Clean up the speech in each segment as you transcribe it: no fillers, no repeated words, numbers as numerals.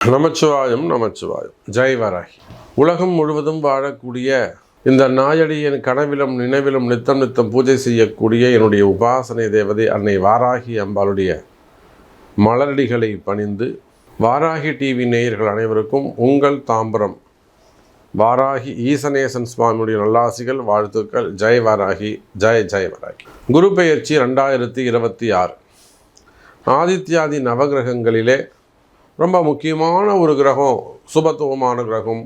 நமச்சிவாயம் நமச்சிவாயம். ஜெய் வராகி. உலகம் முழுவதும் வாழக்கூடிய இந்த நாயடியின் கனவிலும் நினைவிலும் நித்தம் நித்தம் பூஜை செய்யக்கூடிய என்னுடைய உபாசனை தேவதை அன்னை வாராகி அம்பாளுடைய மலரடிகளை பணிந்து, வாராகி டிவி நேயர்கள் அனைவருக்கும் உங்கள் தாம்பரம் வாராகி ஈசனேசன் சுவாமியுடைய நல்லாசிகள், வாழ்த்துக்கள். ஜெய் வாராகி, ஜெய் ஜெய் வராகி. குரு பெயர்ச்சி 2026. ஆதித்யாதி நவகிரகங்களிலே ரொம்ப முக்கியமான ஒரு கிரகம், சுபத்துவமான கிரகம்,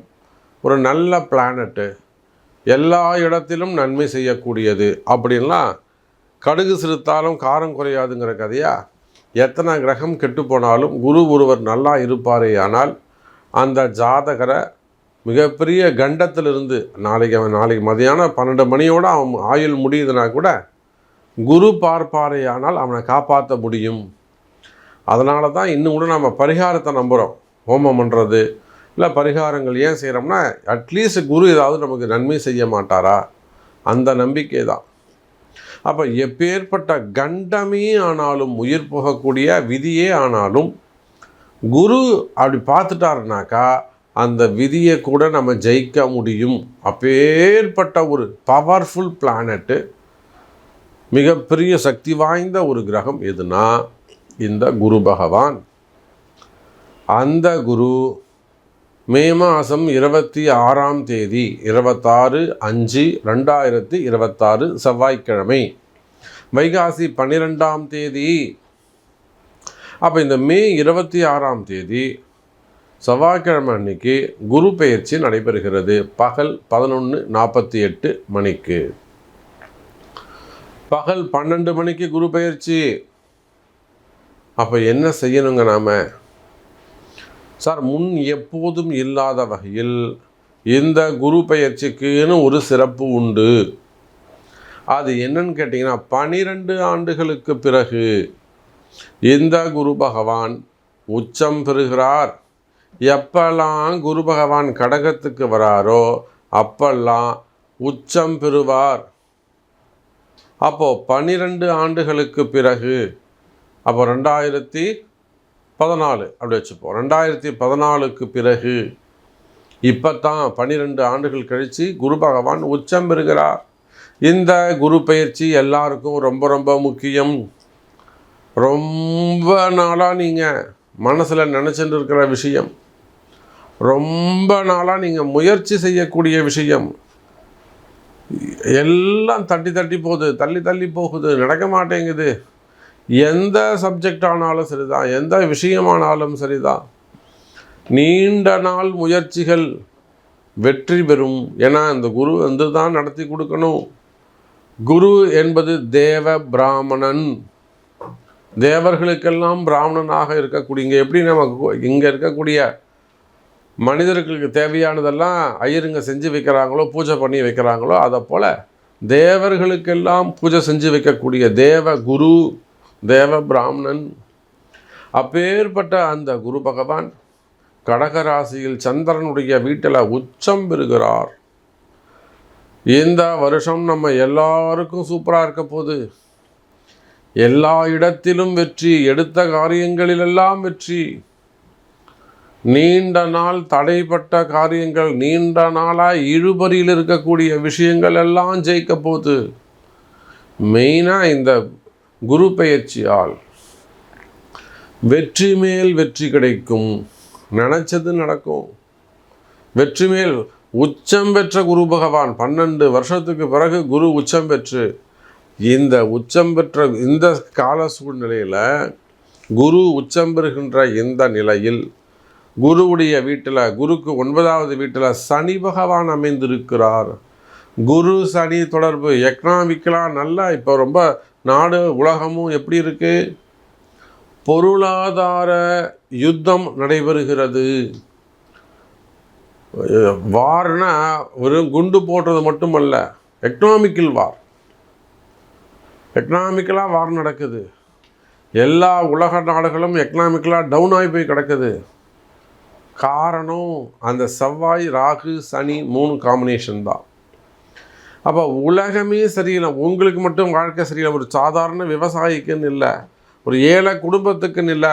ஒரு நல்ல பிளானட்டு, எல்லா இடத்திலும் நன்மை செய்யக்கூடியது அப்படின்லாம் கடுகு சிறுத்தாலும் காரம் குறையாதுங்கிற கதையா. எத்தனை கிரகம் கெட்டு போனாலும் குரு ஒருவர் நல்லா இருப்பாரே ஆனால் அந்த ஜாதகரை மிகப்பெரிய கண்டத்திலிருந்து நாளைக்கு மதியானம் 12 மணியோடு அவன் ஆயுள் முடியுதுன்னா கூட குரு பார்ப்பாரே ஆனால் அவனை காப்பாற்ற முடியும். அதனால தான் இன்னும் கூட நம்ம பரிகாரத்தை நம்புகிறோம். ஹோமம் பண்ணுறது இல்லை பரிகாரங்கள் ஏன் செய்கிறோம்னா, அட்லீஸ்ட் குரு ஏதாவது நமக்கு நன்மை செய்ய மாட்டாரா, அந்த நம்பிக்கை தான். அப்போ எப்பேற்பட்ட கண்டமே ஆனாலும், உயிர் போகக்கூடிய விதியே ஆனாலும் குரு அப்படி பார்த்துட்டாருனாக்கா அந்த விதியை கூட நம்ம ஜெயிக்க முடியும். அப்பேற்பட்ட ஒரு பவர்ஃபுல் பிளானட்டு, மிகப்பெரிய சக்தி வாய்ந்த ஒரு கிரகம் எதுனா இந்த குரு பகவான். அந்த குரு மே மாதம் 26ஆம் தேதி 26/5/2026 செவ்வாய்க்கிழமை, வைகாசி 12ஆம் தேதி. அப்போ இந்த மே 26ஆம் தேதி செவ்வாய்க்கிழமை அன்னைக்கு குரு பெயர்ச்சி நடைபெறுகிறது. பகல் 11:48 மணிக்கு. பகல் 12 மணிக்கு குரு பெயர்ச்சி. அப்போ என்ன செய்யணுங்க நாம்? சார், முன் எப்போதும் இல்லாத வகையில் இந்த குரு பெயர்ச்சிக்குன்னு ஒரு சிறப்பு உண்டு. அது என்னன்னு கேட்டிங்கன்னா, 12 ஆண்டுகளுக்கு பிறகு இந்த குரு பகவான் உச்சம் பெறுகிறார். எப்பெல்லாம் குரு பகவான் கடகத்துக்கு வராரோ அப்பெல்லாம் உச்சம் பெறுவார். அப்போது 12 ஆண்டுகளுக்கு பிறகு, அப்போ 2014 அப்படி வச்சுப்போம். 2014க்கு பிறகு இப்போ தான் 12 ஆண்டுகள் கழித்து குரு பகவான் உச்சம் பெறுகிறார். இந்த குரு பயிற்சி எல்லாருக்கும் ரொம்ப ரொம்ப முக்கியம். ரொம்ப நாளாக நீங்கள் மனசில் நினச்சிட்டு இருக்கிற விஷயம், ரொம்ப நாளாக நீங்கள் முயற்சி செய்யக்கூடிய விஷயம் எல்லாம் தள்ளி போகுது, தள்ளி போகுது, நடக்க மாட்டேங்குது. எந்த சப்ஜெக்ட் ஆனாலும் சரிதான், எந்த விஷயமானாலும் சரிதான், நீண்ட நாள் முயற்சிகள் வெற்றி பெறும். ஏன்னா இந்த குரு வந்து தான் நடத்தி கொடுக்கணும். குரு என்பது தேவ பிராமணன், தேவர்களுக்கெல்லாம் பிராமணனாக இருக்கக்கூடிய, இங்கே எப்படி இங்கே இருக்கக்கூடிய மனிதர்களுக்கு தேவையானதெல்லாம் ஐயருங்க செஞ்சு வைக்கிறாங்களோ, பூஜை பண்ணி வைக்கிறாங்களோ, அதை போல் தேவர்களுக்கெல்லாம் பூஜை செஞ்சு வைக்கக்கூடிய தேவ குரு, தேவ பிராமணன். அப்பேற்பட்ட அந்த குரு பகவான் கடகராசியில் சந்திரனுடைய வீட்டில் உச்சம் பெறுகிறார். இந்த வருஷம் நம்ம எல்லாருக்கும் சூப்பராக இருக்க போகுது. எல்லா இடத்திலும் வெற்றி, எடுத்த காரியங்களிலெல்லாம் வெற்றி. நீண்ட நாள் தடைப்பட்ட காரியங்கள், நீண்ட நாளாக இழுபறியில் இருக்கக்கூடிய விஷயங்கள் எல்லாம் ஜெயிக்க போகுது. மெயினாக இந்த குரு பெயர்ச்சியால் வெற்றி மேல் வெற்றி கிடைக்கும். நினச்சது நடக்கும். வெற்றி மேல் உச்சம் பெற்ற குரு பகவான் 12 வருஷத்துக்கு பிறகு குரு உச்சம் பெற்று, இந்த உச்சம் பெற்ற இந்த கால சூழ்நிலையில் குரு உச்சம் பெறுகின்ற இந்த நிலையில் குருவுடைய வீட்டில், குருக்கு 9வது வீட்டில் சனி பகவான் அமைந்திருக்கிறார். குரு சனி தொடர்பு எக்கனாமிக்கலாக நல்லா இப்போ ரொம்ப நாடு உலகமும் எப்படி இருக்குது? பொருளாதார யுத்தம் நடைபெறுகிறது. வார்னா ஒரு குண்டு போடுறது மட்டுமல்ல, எக்கனாமிக்கல் வார், எக்கனாமிக்கலாக வார் நடக்குது. எல்லா உலக நாடுகளும் எக்கனாமிக்கலாக டவுன் ஆகி போய் கிடக்குது. காரணம் அந்த செவ்வாய் ராகு சனி 3 காம்பினேஷன் தான். அப்போ உலகமே சரியில்லை. உங்களுக்கு மட்டும் வாழ்க்கை சரியில்லை, ஒரு சாதாரண விவசாயிக்குன்னு இல்லை, ஒரு ஏழை குடும்பத்துக்குன்னு இல்லை,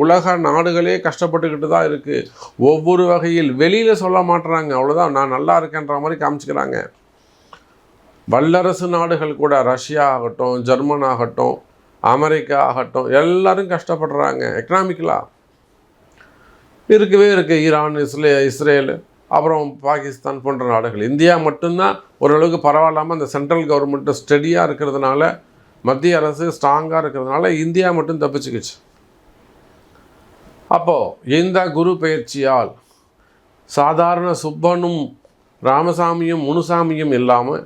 உலக நாடுகளே கஷ்டப்பட்டுக்கிட்டு தான் இருக்குது. ஒவ்வொரு வகையில் வெளியில் சொல்ல மாட்டுறாங்க, அவ்வளோதான், நான் நல்லா இருக்கேன்ற மாதிரி காமிச்சிக்கிறாங்க. வல்லரசு நாடுகள் கூட, ரஷ்யா ஆகட்டும், ஜெர்மன் ஆகட்டும், அமெரிக்கா ஆகட்டும், எல்லோரும் கஷ்டப்படுறாங்க எக்கனாமிக்கலாக. இருக்கவே இருக்குது ஈரான், இஸ்ரேல், அப்புறம் பாகிஸ்தான் போன்ற நாடுகள். இந்தியா மட்டும்தான் ஓரளவுக்கு பரவாயில்லாமல் அந்த சென்ட்ரல் கவர்மெண்ட்டு ஸ்டெடியாக இருக்கிறதுனால, மத்திய அரசு ஸ்ட்ராங்காக இருக்கிறதுனால இந்தியா மட்டும் தப்பிச்சுக்கிச்சு. அப்போது இந்த குரு பயிற்சியால் சாதாரண சுப்பனும் ராமசாமியும் முனுசாமியும் இல்லாமல்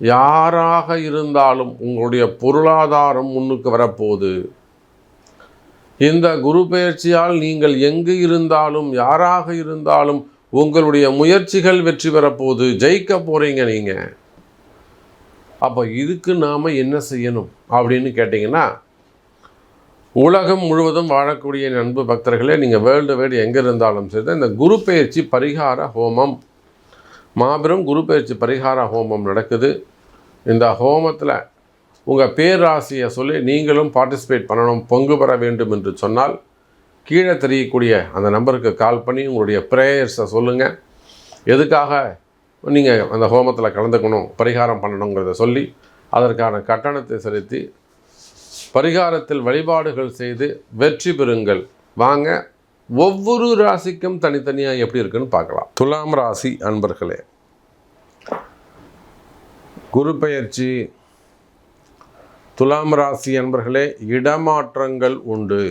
யாராக இருந்தாலும் உங்களுடைய பொருளாதாரம் முன்னுக்கு வரப்போகுது. இந்த குரு பயிற்சியால் நீங்கள் எங்கு இருந்தாலும் யாராக இருந்தாலும் உங்களுடைய முயற்சிகள் வெற்றி பெறப்போகுது, ஜெயிக்க போகிறீங்க நீங்கள். அப்போ இதுக்கு நாம் என்ன செய்யணும் அப்படின்னு கேட்டிங்கன்னா, உலகம் முழுவதும் வாழக்கூடிய அன்பு பக்தர்களே, நீங்கள் வேர்ல்டு வைடு எங்கே இருந்தாலும் சரி, இந்த குரு பயிற்சி பரிகார ஹோமம், மாபெரும் குரு பயிற்சி பரிகார ஹோமம் நடக்குது. இந்த ஹோமத்தில் உங்கள் பேராசியை சொல்லி நீங்களும் பார்ட்டிசிபேட் பண்ணணும், பங்கு பெற வேண்டும் என்று சொன்னால் கீழே தெரியக்கூடிய அந்த நம்பருக்கு கால் பண்ணி உங்களுடைய ப்ரேயர்ஸை சொல்லுங்கள். எதுக்காக நீங்கள் அந்த ஹோமத்தில் கலந்துக்கணும், பரிகாரம் பண்ணணுங்கிறத சொல்லி அதற்கான கட்டணத்தை செலுத்தி பரிகாரத்தில் வழிபாடுகள் செய்து வெற்றி பெறுங்கள். வாங்க, ஒவ்வொரு ராசிக்கும் தனித்தனியாக எப்படி இருக்குன்னு பார்க்கலாம். துலாம் ராசி அன்பர்களே, குரு பெயர்ச்சி. துலாம் ராசி அன்பர்களே, இடமாற்றங்கள் உண்டு.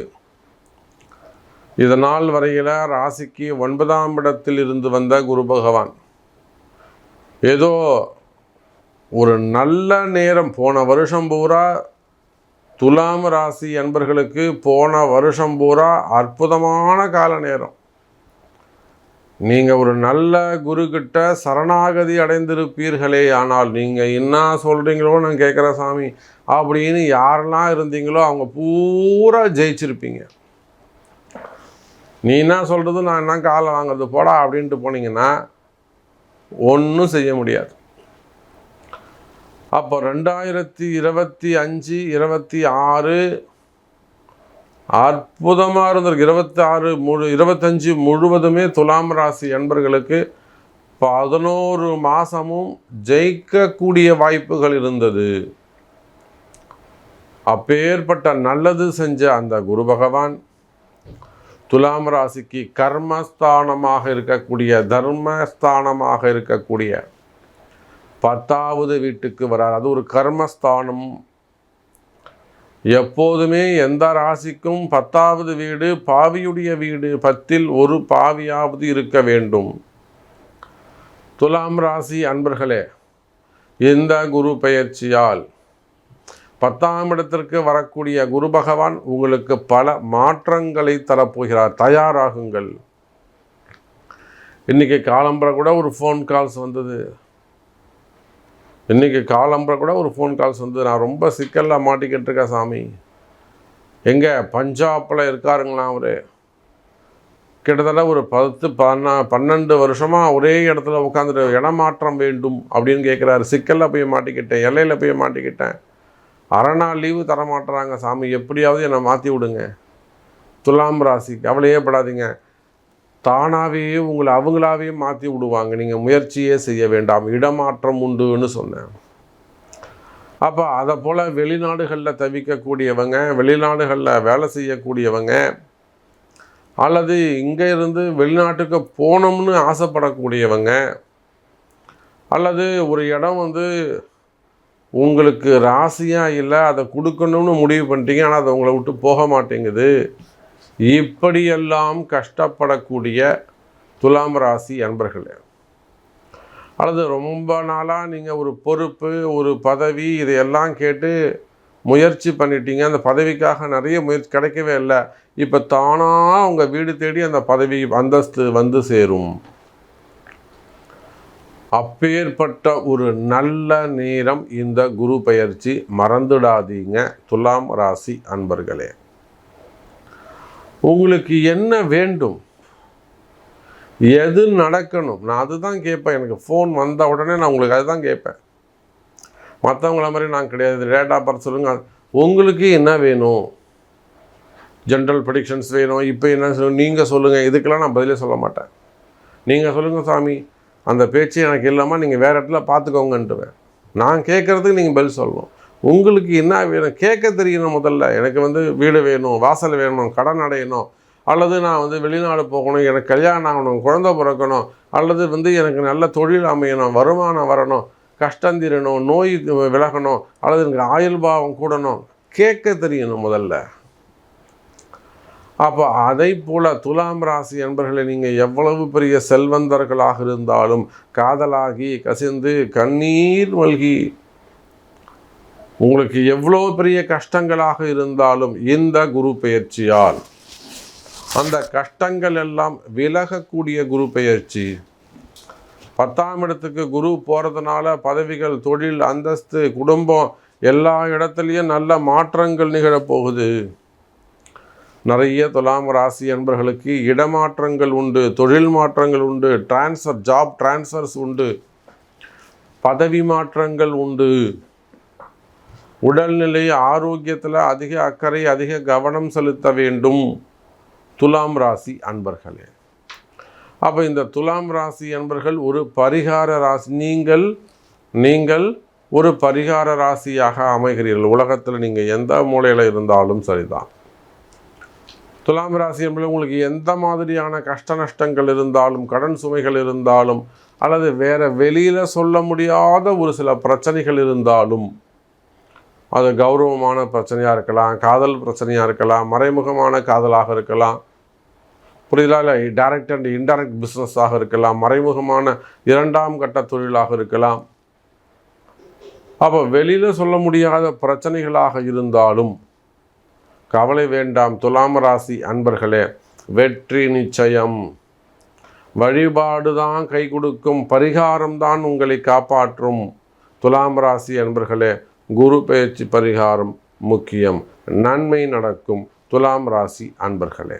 இதனால் வரையில் ராசிக்கு 9ஆம் இடத்தில் இருந்து வந்த குரு பகவான் ஏதோ ஒரு நல்ல நேரம், போன வருஷம் பூரா துலாம் ராசி அன்பர்களுக்கு போன வருஷம் பூரா அற்புதமான கால நேரம். நீங்கள் ஒரு நல்ல குருக்கிட்ட சரணாகதி அடைந்திருப்பீர்களே. ஆனால் நீங்கள் என்ன சொல்கிறீங்களோ நான் கேட்குற சாமி அப்படின்னு யாரெல்லாம் இருந்தீங்களோ அவங்க பூரா ஜெயிச்சிருப்பீங்க. நீ என்ன சொல்கிறது, நான் என்ன காலை வாங்குறது போடா அப்படின்ட்டு போனீங்கன்னா ஒன்றும் செய்ய முடியாது. அப்போ 2025, 26 அற்புதமாக இருந்திருக்கு. 25 முழுவதுமே துலாம் ராசி அன்பர்களுக்கு 11 மாதமும் ஜெயிக்கக்கூடிய வாய்ப்புகள் இருந்தது. அப்பேற்பட்ட நல்லது செஞ்ச அந்த குரு பகவான் துலாம் ராசிக்கு கர்மஸ்தானமாக இருக்கக்கூடிய, தர்மஸ்தானமாக இருக்கக்கூடிய 10வது வீட்டுக்கு வரார். அது ஒரு கர்மஸ்தானம். எப்போதுமே எந்த ராசிக்கும் 10வது வீடு பாவியுடைய வீடு. 10ல் ஒரு பாவியாவது இருக்க வேண்டும். துலாம் ராசி அன்பர்களே, இந்த குரு பெயர்ச்சியால் 10ஆம் இடத்திற்கு வரக்கூடிய குரு பகவான் உங்களுக்கு பல மாற்றங்களை தரப்போகிறார். தயாராகுங்கள். இன்றைக்கி காலம்பரை கூட ஒரு ஃபோன் கால்ஸ் வந்தது. நான் ரொம்ப சிக்கலில் மாட்டிக்கிட்டு இருக்கேன் சாமி. எங்கே பஞ்சாபில் இருக்காருங்களாம் அவர். கிட்டத்தட்ட ஒரு 10-12 வருஷமாக ஒரே இடத்துல உட்காந்துட்டு இடமாற்றம் வேண்டும் அப்படின்னு கேட்குறாரு. சிக்கலில் போய் மாட்டிக்கிட்டேன், எல்லையில் போய் மாட்டிக்கிட்டேன், அரை நாள் லீவு தரமாட்டுறாங்க சாமி, எப்படியாவது என்னை மாற்றி விடுங்க. துலாம் ராசி கவலையே படாதீங்க, தானாகவே உங்களை அவங்களாவே மாற்றி விடுவாங்க. நீங்கள் முயற்சியே செய்ய வேண்டாம், இடமாற்றம் உண்டுன்னு சொன்னேன். அப்போ அதை போல் வெளிநாடுகளில் தவிக்கக்கூடியவங்க, வெளிநாடுகளில் வேலை செய்யக்கூடியவங்க, அல்லது இங்கே இருந்து வெளிநாட்டுக்கு போகணும்னு ஆசைப்படக்கூடியவங்க, அல்லது ஒரு இடம் உங்களுக்கு ராசியாக இல்லை, அதை கொடுக்கணும்னு முடிவு பண்ணிட்டீங்க, ஆனால் அதை உங்களை விட்டு போக மாட்டேங்குது. இப்படியெல்லாம் கஷ்டப்படக்கூடிய துலாம் ராசி அன்பர்களே, அல்லது ரொம்ப நாளாக நீங்கள் ஒரு பொறுப்பு, ஒரு பதவி, இதையெல்லாம் கேட்டு முயற்சி பண்ணிட்டீங்க, அந்த பதவிக்காக நிறைய முயற்சி கிடைக்கவே இல்லை, இப்போ தானாக உங்கள் வீடு தேடி அந்த பதவி அந்தஸ்து சேரும். அப்பேற்பட்ட ஒரு நல்ல நேரம் இந்த குரு பெயர்ச்சி. மறந்துடாதீங்க துலாம் ராசி அன்பர்களே. உங்களுக்கு என்ன வேண்டும், எது நடக்கணும், நான் அதுதான் கேட்பேன். எனக்கு ஃபோன் வந்த உடனே நான் உங்களுக்கு அதுதான் கேட்பேன். மற்றவங்கள மாதிரி நான் கிடையாது. டேட் ஆஃப் பர்த் சொல்லுங்கள், உங்களுக்கு என்ன வேணும்? ஜென்ரல் ப்ரெடிக்ஷன்ஸ் வேணும், இப்போ என்ன சொல்லணும் நீங்கள் சொல்லுங்கள். இதுக்கெல்லாம் நான் பதிலே சொல்ல மாட்டேன். நீங்கள் சொல்லுங்கள் சாமி, அந்த பேச்சு எனக்கு இல்லாமல் நீங்கள் வேறு இடத்துல பார்த்துக்கோங்கன்ட்டுவேன். நான் கேட்குறதுக்கு நீங்கள் பதில் சொல்லணும். உங்களுக்கு என்ன வேணும் கேட்க தெரியணும். முதல்ல எனக்கு வீடு வேணும், வாசல் வேணும், கடன் அடையணும், அல்லது நான் வெளிநாடு போகணும், எனக்கு கல்யாணம் ஆகணும், குழந்தை பிறக்கணும், அல்லது எனக்கு நல்ல தொழில் அமையணும், வருமானம் வரணும், கஷ்டம் தீரணும், நோய் விலகணும், அல்லது எனக்கு ஆயுள் பாவம் கூடணும், கேட்க தெரியணும் முதல்ல. அப்போ அதை போல் துலாம் ராசி அன்பர்களை நீங்கள் எவ்வளவு பெரிய செல்வந்தர்களாக இருந்தாலும் காதலாகி கசிந்து கண்ணீர் மல்கி உங்களுக்கு எவ்வளோ பெரிய கஷ்டங்களாக இருந்தாலும் இந்த குரு பெயர்ச்சியால் அந்த கஷ்டங்கள் எல்லாம் விலகக்கூடிய குரு பெயர்ச்சி. 10ஆம் இடத்துக்கு குரு போகிறதுனால பதவிகள், தொழில், அந்தஸ்து, குடும்பம் எல்லா இடத்துலையும் நல்ல மாற்றங்கள் நிகழப்போகுது. நிறைய துலாம் ராசி அன்பர்களுக்கு இடமாற்றங்கள் உண்டு, தொழில் மாற்றங்கள் உண்டு, ஜாப் டிரான்ஸ்ஃபர்ஸ் உண்டு, பதவி மாற்றங்கள் உண்டு. உடல்நிலை ஆரோக்கியத்தில் அதிக அக்கறை, அதிக கவனம் செலுத்த வேண்டும் துலாம் ராசி அன்பர்களே. அப்போ இந்த துலாம் ராசி அன்பர்கள் ஒரு பரிகார ராசி. நீங்கள் ஒரு பரிகார ராசியாக அமைகிறீர்கள். உலகத்தில் நீங்கள் எந்த மூலையில் இருந்தாலும் சரிதான். துலாம் ராசி என்பது உங்களுக்கு எந்த மாதிரியான கஷ்ட நஷ்டங்கள் இருந்தாலும், கடன் சுமைகள் இருந்தாலும், அல்லது வேறு வெளியில் சொல்ல முடியாத ஒரு சில பிரச்சனைகள் இருந்தாலும், அது கௌரவமான பிரச்சனையாக இருக்கலாம், காதல் பிரச்சனையாக இருக்கலாம், மறைமுகமான காதலாக இருக்கலாம், புரியுதா? இல்லை டைரக்ட் அண்ட் இன்டைரக்ட் பிஸ்னஸாக இருக்கலாம், மறைமுகமான 2ஆம் கட்ட தொழிலாக இருக்கலாம். அப்போ வெளியில் சொல்ல முடியாத பிரச்சனைகளாக இருந்தாலும் கவலை வேண்டாம் துலாம் ராசி அன்பர்களே, வெற்றி நிச்சயம். வழிபாடு தான் கை கொடுக்கும், பரிகாரம் தான் உங்களை காப்பாற்றும். துலாம் ராசி அன்பர்களே, குரு பெயர்ச்சி பரிகாரம் முக்கியம். நன்மை நடக்கும் துலாம் ராசி அன்பர்களே.